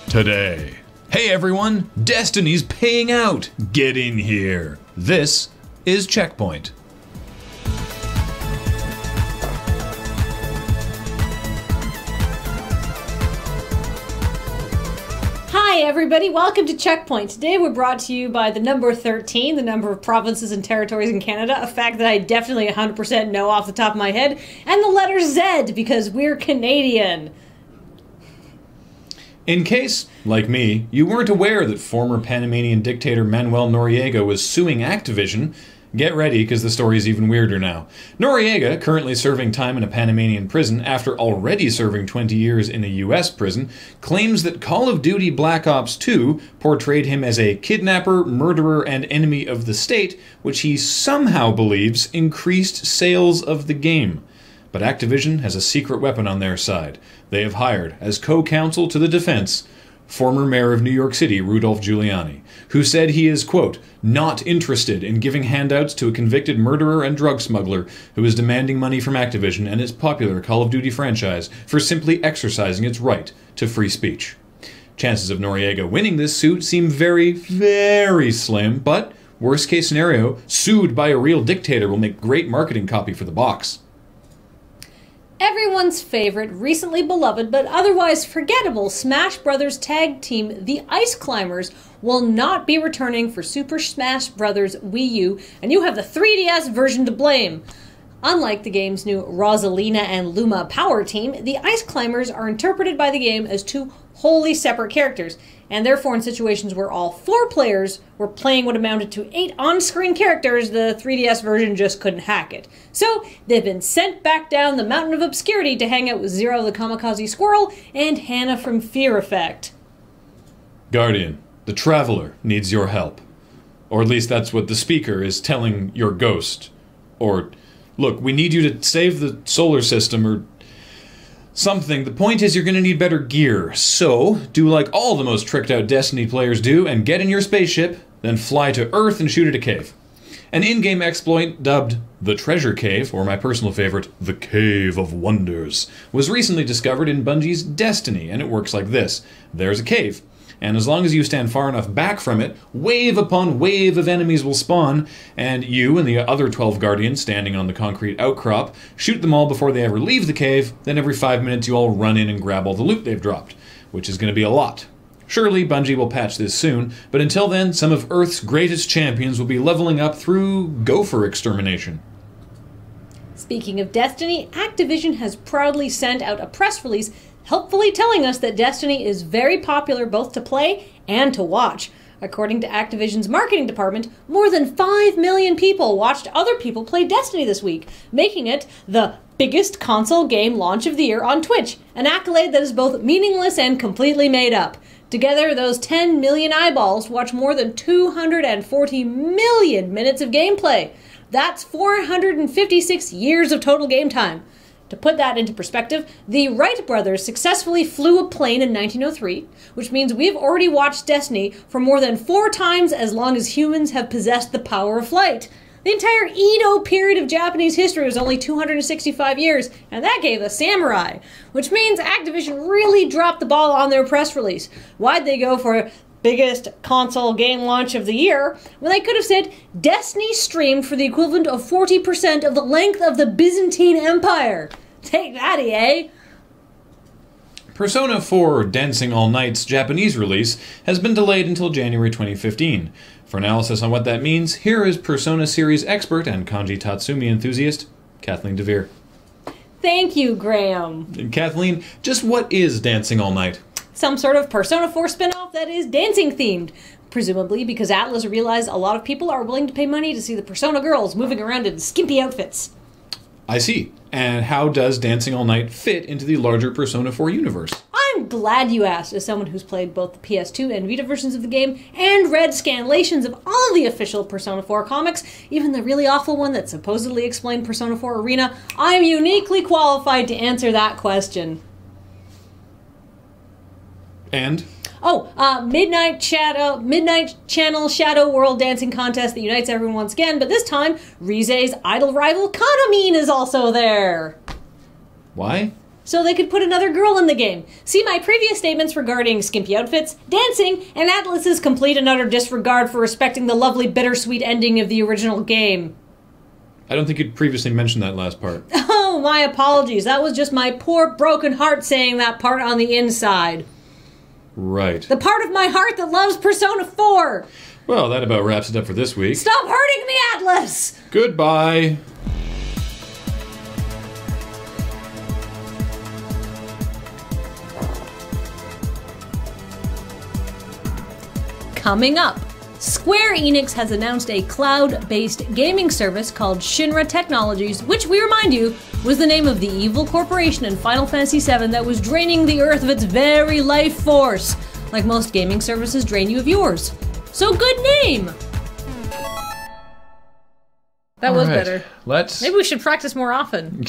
Today. Hey everyone, Destiny's paying out! Get in here! This is CheckPoint. Hi everybody, welcome to CheckPoint. Today we're brought to you by the number 13, the number of provinces and territories in Canada, a fact that I definitely 100% know off the top of my head, and the letter Z, because we're Canadian. In case, like me, you weren't aware that former Panamanian dictator Manuel Noriega was suing Activision, get ready because the story is even weirder now. Noriega, currently serving time in a Panamanian prison after already serving 20 years in a US prison, claims that Call of Duty Black Ops 2 portrayed him as a kidnapper, murderer, and enemy of the state, which he somehow believes increased sales of the game. But Activision has a secret weapon on their side. They have hired, as co-counsel to the defense, former mayor of New York City, Rudolph Giuliani, who said he is, quote, not interested in giving handouts to a convicted murderer and drug smuggler who is demanding money from Activision and its popular Call of Duty franchise for simply exercising its right to free speech. Chances of Noriega winning this suit seem very, very slim, but worst case scenario, sued by a real dictator will make great marketing copy for the box. Everyone's favorite, recently beloved, but otherwise forgettable Smash Bros. Tag team, the Ice Climbers, will not be returning for Super Smash Bros. Wii U, and you have the 3DS version to blame. Unlike the game's new Rosalina and Luma power team, the Ice Climbers are interpreted by the game as two wholly separate characters, and therefore in situations where all 4 players were playing what amounted to 8 on-screen characters, the 3DS version just couldn't hack it. So they've been sent back down the mountain of obscurity to hang out with Zero the Kamikaze Squirrel and Hannah from Fear Effect. Guardian, the Traveler needs your help. Or at least that's what the speaker is telling your ghost. Or, look, we need you to save the solar system or something. The point is you're going to need better gear. So, do like all the most tricked out Destiny players do and get in your spaceship, then fly to Earth and shoot at a cave. An in-game exploit dubbed the Treasure Cave, or my personal favorite, the Cave of Wonders, was recently discovered in Bungie's Destiny, and it works like this. There's a cave, and as long as you stand far enough back from it, wave upon wave of enemies will spawn, and you and the other 12 Guardians standing on the concrete outcrop shoot them all before they ever leave the cave, then every 5 minutes you all run in and grab all the loot they've dropped, which is going to be a lot. Surely Bungie will patch this soon, but until then, some of Earth's greatest champions will be leveling up through gopher extermination. Speaking of Destiny, Activision has proudly sent out a press release helpfully telling us that Destiny is very popular both to play and to watch. According to Activision's marketing department, more than 5 million people watched other people play Destiny this week, making it the biggest console game launch of the year on Twitch, an accolade that is both meaningless and completely made up. Together, those 10 million eyeballs watch more than 240 million minutes of gameplay. That's 456 years of total game time. To put that into perspective, the Wright brothers successfully flew a plane in 1903, which means we've already watched Destiny for more than 4 times as long as humans have possessed the power of flight. The entire Edo period of Japanese history was only 265 years, and that gave us samurai, which means Activision really dropped the ball on their press release. Why'd they go for biggest console game launch of the year when they could have said Destiny streamed for the equivalent of 40% of the length of the Byzantine Empire? Take that, EA! Persona 4 Dancing All Night's Japanese release has been delayed until January 2015. For analysis on what that means, here is Persona series expert and Kanji Tatsumi enthusiast, Kathleen DeVere. Thank you, Graham. And Kathleen, just what is Dancing All Night? Some sort of Persona 4 spin-off that is dancing-themed. Presumably because Atlas realized a lot of people are willing to pay money to see the Persona girls moving around in skimpy outfits. I see. And how does Dancing All Night fit into the larger Persona 4 universe? I'm glad you asked, as someone who's played both the PS2 and Vita versions of the game and read scanlations of all the official Persona 4 comics, even the really awful one that supposedly explained Persona 4 Arena. I'm uniquely qualified to answer that question. And? Midnight Channel Shadow World Dancing Contest that unites everyone once again, but this time, Rize's idol rival Kanamine is also there. Why? so they could put another girl in the game. See my previous statements regarding skimpy outfits, dancing, and Atlus's complete and utter disregard for respecting the lovely bittersweet ending of the original game. I don't think you'd previously mentioned that last part. Oh, my apologies. That was just my poor broken heart saying that part on the inside. Right. The part of my heart that loves Persona 4. Well, that about wraps it up for this week. Stop hurting me, Atlus! Goodbye. Coming up, Square Enix has announced a cloud-based gaming service called Shinra Technologies, which, we remind you, was the name of the evil corporation in Final Fantasy VII that was draining the Earth of its very life force, like most gaming services drain you of yours. So good name! That was better. Let's... Maybe we should practice more often.